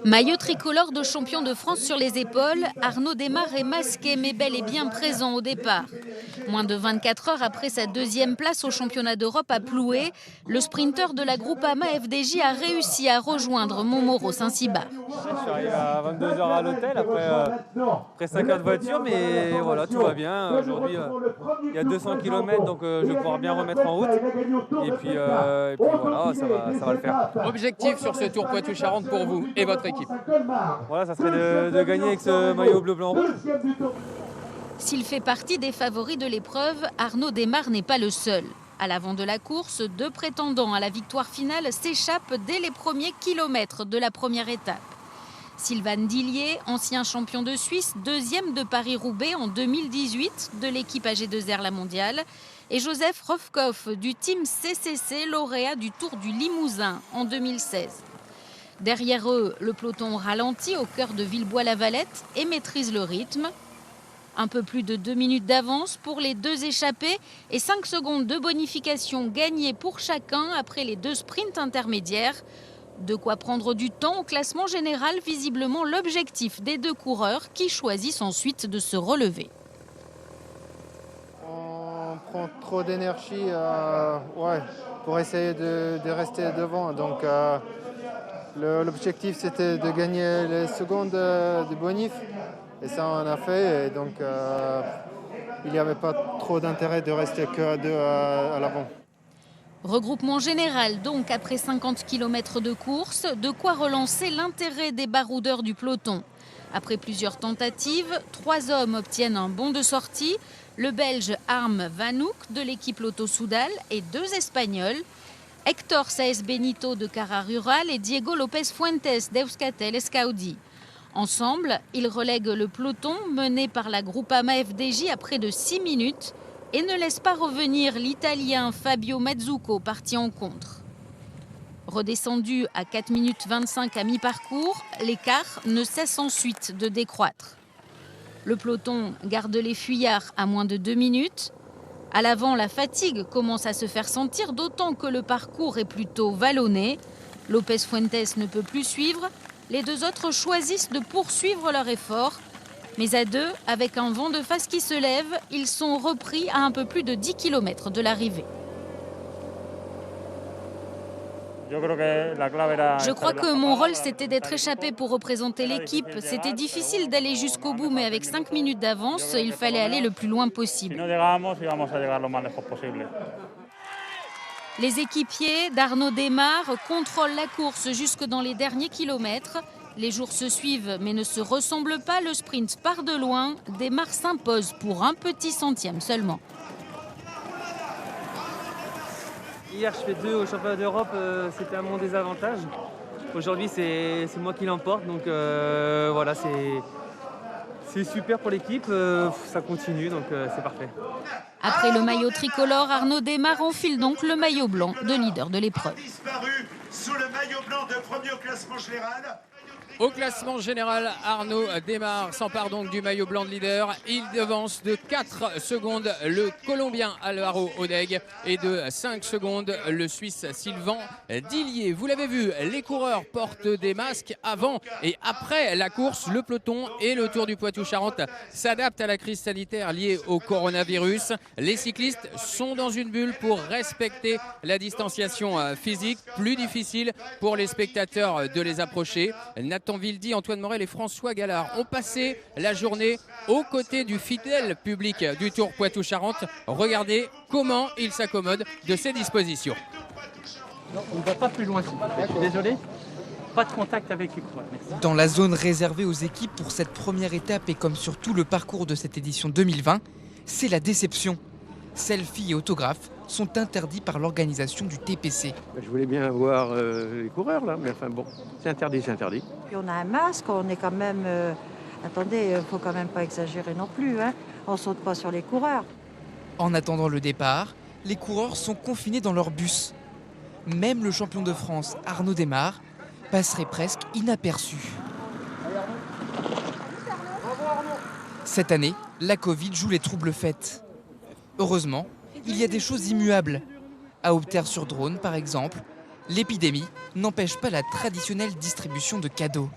Maillot tricolore de champion de France sur les épaules, Arnaud Desmar est masqué mais bel et bien présent au départ. Moins de 24 heures après sa deuxième place au championnat d'Europe à Ploué, le sprinter de la Groupama FDJ a réussi à rejoindre Montmoreau-Saint-Cybat. Je suis arrivé à 22 heures à l'hôtel après 5 heures de voiture, mais voilà, tout va bien. Aujourd'hui, il y a 200 km, donc je vais pouvoir bien remettre en route. Et puis voilà, ça va le faire. Objectif sur ce Tour Poitou-Charentes pour vous et votre équipe? Voilà, ça serait de gagner avec ce maillot bleu-blanc-rouge. S'il fait partie des favoris de l'épreuve, Arnaud Desmar n'est pas le seul. À l'avant de la course, 2 prétendants à la victoire finale s'échappent dès les premiers kilomètres de la première étape. Sylvain Dillier, ancien champion de Suisse, deuxième de Paris-Roubaix en 2018 de l'équipe AG2R La Mondiale, et Joseph Rofkoff du team CCC, lauréat du Tour du Limousin en 2016. Derrière eux, le peloton ralentit au cœur de Villebois-la-Valette et maîtrise le rythme. Un peu plus de 2 minutes d'avance pour les 2 échappés et 5 secondes de bonification gagnées pour chacun après les 2 sprints intermédiaires. De quoi prendre du temps au classement général, visiblement l'objectif des 2 coureurs qui choisissent ensuite de se relever. On prend trop d'énergie pour essayer de rester devant. Donc l'objectif c'était de gagner les secondes de bonif. Et ça on a fait. Et donc il n'y avait pas trop d'intérêt de rester que à 2 à l'avant. Regroupement général donc après 50 km de course, de quoi relancer l'intérêt des baroudeurs du peloton. Après plusieurs tentatives, 3 hommes obtiennent un bon de sortie, le Belge Harm Vanouk de l'équipe Lotto Soudal et 2 Espagnols, Hector Saez Benito de Cara Rural et Diego Lopez Fuentes d'Euskaltel Escaudi. Ensemble, ils relèguent le peloton mené par la Groupama FDJ à près de 6 minutes et ne laisse pas revenir l'Italien Fabio Mazzucco parti en contre. Redescendu à 4 minutes 25 à mi-parcours, l'écart ne cesse ensuite de décroître. Le peloton garde les fuyards à moins de 2 minutes. À l'avant, la fatigue commence à se faire sentir, d'autant que le parcours est plutôt vallonné. Lopez Fuentes ne peut plus suivre. Les 2 autres choisissent de poursuivre leur effort. Mais à 2, avec un vent de face qui se lève, ils sont repris à un peu plus de 10 km de l'arrivée. Je crois que mon rôle, c'était d'être échappé pour représenter l'équipe. C'était difficile d'aller jusqu'au bout, mais avec 5 minutes d'avance, il fallait aller le plus loin possible. Les équipiers d'Arnaud Desmar contrôlent la course jusque dans les derniers kilomètres. Les jours se suivent mais ne se ressemblent pas. Le sprint part de loin. Desmar s'impose pour un petit centième seulement. Hier, je fais 2 au championnat d'Europe, c'était à mon désavantage. Aujourd'hui, c'est moi qui l'emporte, donc voilà, c'est super pour l'équipe, ça continue, donc c'est parfait. Après le maillot tricolore, Arnaud Desmar enfile donc le maillot blanc de leader de l'épreuve. Disparu sous le maillot blanc de premier au classement général. Au classement général, Arnaud Desmar s'empare donc du maillot blanc de leader. Il devance de 4 secondes le Colombien Álvaro Odeg et de 5 secondes le Suisse Sylvain Dillier. Vous l'avez vu, les coureurs portent des masques avant et après la course. Le peloton et le Tour du Poitou-Charentes s'adaptent à la crise sanitaire liée au coronavirus. Les cyclistes sont dans une bulle pour respecter la distanciation physique. Plus difficile pour les spectateurs de les approcher. Nathan Wildy, Antoine Morel et François Gallard ont passé la journée aux côtés du fidèle public du Tour Poitou-Charentes. Regardez comment ils s'accommodent de ces dispositions. Non, on ne va pas plus loin. Je suis désolé. Pas de contact avec les coureurs. Dans la zone réservée aux équipes pour cette première étape et comme sur tout le parcours de cette édition 2020, c'est la déception. Selfies et autographes sont interdits par l'organisation du TPC. Je voulais bien voir les coureurs là, mais enfin bon, c'est interdit, c'est interdit. Puis on a un masque, on est quand même... attendez, il faut quand même pas exagérer non plus, hein. On saute pas sur les coureurs. En attendant le départ, les coureurs sont confinés dans leur bus. Même le champion de France, Arnaud Desmar, passerait presque inaperçu. Cette année, la Covid joue les troubles fêtes. Heureusement, il y a des choses immuables. À Aubeterre-sur-Drône, par exemple, L'épidémie n'empêche pas la traditionnelle distribution de cadeaux.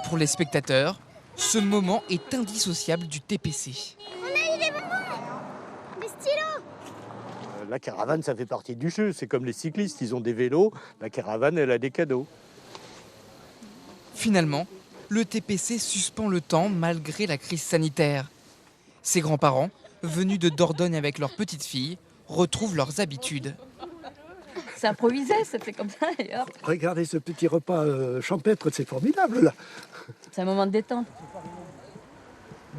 Pour les spectateurs, ce moment est indissociable du TPC. On a eu des bonbons, des stylos. La caravane, ça fait partie du jeu. C'est comme les cyclistes, ils ont des vélos. La caravane, elle a des cadeaux. Finalement, le TPC suspend le temps malgré la crise sanitaire. Ses grands-parents, venus de Dordogne avec leur petite fille, retrouvent leurs habitudes. C'est improvisé, c'était comme ça et hop. Regardez ce petit repas champêtre, c'est formidable là. C'est un moment de détente.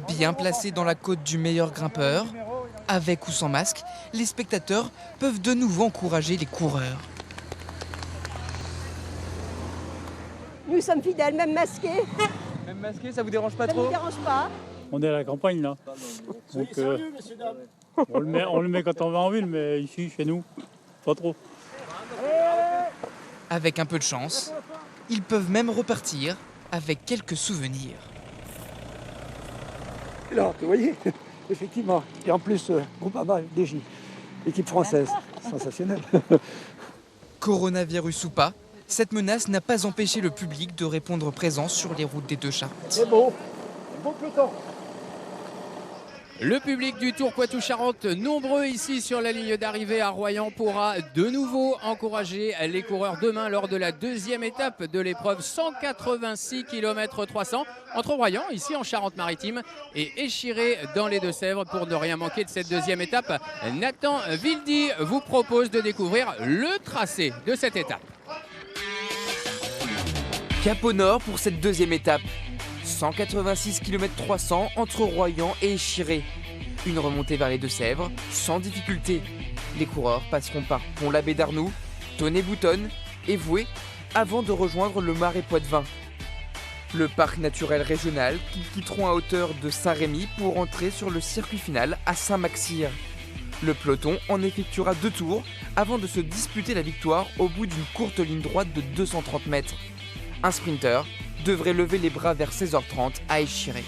Bien placés dans la côte du meilleur grimpeur, avec ou sans masque, les spectateurs peuvent de nouveau encourager les coureurs. Nous sommes fidèles, même masqués. Même masqué, ça vous dérange pas Ça trop? ne nous dérange pas. On est à la campagne là. Donc, on le met quand on va en ville, mais ici, chez nous, pas trop. Avec un peu de chance, ils peuvent même repartir avec quelques souvenirs. Là, vous voyez, effectivement. Et en plus, Groupama, DJ, équipe française, sensationnelle. Coronavirus ou pas, cette menace n'a pas empêché le public de répondre présent sur les routes des Deux-Charentes. C'est beau, beau peloton. Le public du Tour Poitou-Charentes, nombreux ici sur la ligne d'arrivée à Royan, pourra de nouveau encourager les coureurs demain lors de la deuxième étape de l'épreuve 186 km 300 entre Royan, ici en Charente-Maritime, et Échiré dans les Deux-Sèvres. Pour ne rien manquer de cette deuxième étape, Nathan Vildy vous propose de découvrir le tracé de cette étape. Cap au nord pour cette deuxième étape. 186 km 300 entre Royan et Échiré. Une remontée vers les Deux-Sèvres, sans difficulté. Les coureurs passeront par Pont-l'Abbé d'Arnoux, Tonnet-Boutonne et Voué avant de rejoindre le Marais Poitevin. Le parc naturel régional qu'ils quitteront à hauteur de Saint-Rémy pour entrer sur le circuit final à Saint-Maxir. Le peloton en effectuera 2 tours avant de se disputer la victoire au bout d'une courte ligne droite de 230 mètres. Un sprinter devrait lever les bras vers 16h30 à Échiré.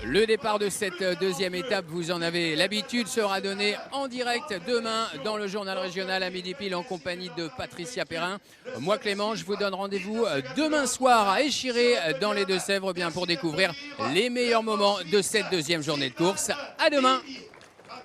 Le départ de cette deuxième étape, vous en avez l'habitude, sera donné en direct demain dans le journal régional à midi pile en compagnie de Patricia Perrin. Moi Clément, je vous donne rendez-vous demain soir à Échiré dans les Deux-Sèvres pour découvrir les meilleurs moments de cette deuxième journée de course. À demain!